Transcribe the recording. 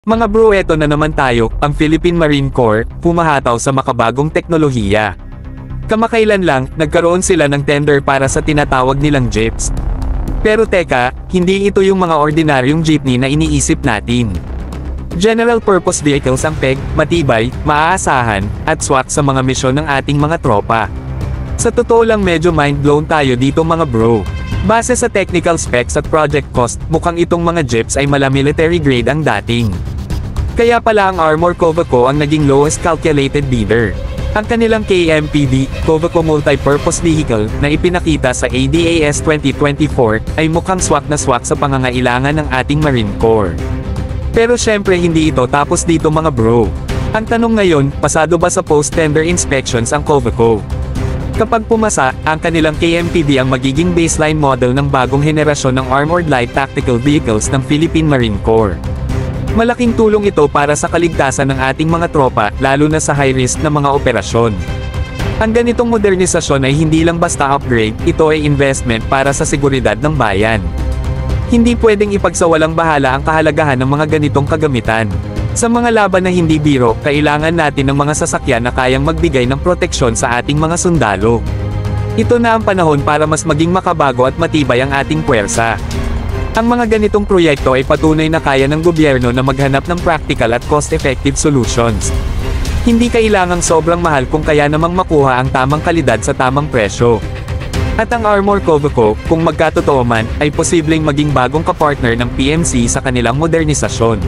Mga bro, eto na naman tayo, ang Philippine Marine Corps, pumahataw sa makabagong teknolohiya. Kamakailan lang, nagkaroon sila ng tender para sa tinatawag nilang jeeps. Pero teka, hindi ito yung mga ordinaryong jeepney na iniisip natin. General purpose vehicles ang PEG, matibay, maaasahan, at swak sa mga misyon ng ating mga tropa. Sa totoo lang medyo mind blown tayo dito mga bro. Base sa technical specs at project cost, mukhang itong mga jeeps ay mala military grade ang dating. Kaya pala ang Armor Covaco ang naging lowest calculated bidder. Ang kanilang KMPV, Covaco Multi-Purpose Vehicle, na ipinakita sa ADAS 2024, ay mukhang swak na swak sa pangangailangan ng ating Marine Corps. Pero syempre hindi ito tapos dito mga bro. Ang tanong ngayon, pasado ba sa post-tender inspections ang Covaco? Kapag pumasa, ang kanilang KMPV ang magiging baseline model ng bagong henerasyon ng Armored Light Tactical Vehicles ng Philippine Marine Corps. Malaking tulong ito para sa kaligtasan ng ating mga tropa, lalo na sa high-risk na mga operasyon. Ang ganitong modernisasyon ay hindi lang basta upgrade, ito ay investment para sa seguridad ng bayan. Hindi pwedeng ipagsawalang bahala ang kahalagahan ng mga ganitong kagamitan. Sa mga laban na hindi biro, kailangan natin ng mga sasakyan na kayang magbigay ng proteksyon sa ating mga sundalo. Ito na ang panahon para mas maging makabago at matibay ang ating puwersa. Ang mga ganitong proyekto ay patunay na kaya ng gobyerno na maghanap ng practical at cost-effective solutions. Hindi kailangang sobrang mahal kung kaya namang makuha ang tamang kalidad sa tamang presyo. At ang Armor Covaco, kung magkatotoo man, ay posibleng maging bagong kapartner ng PMC sa kanilang modernisasyon.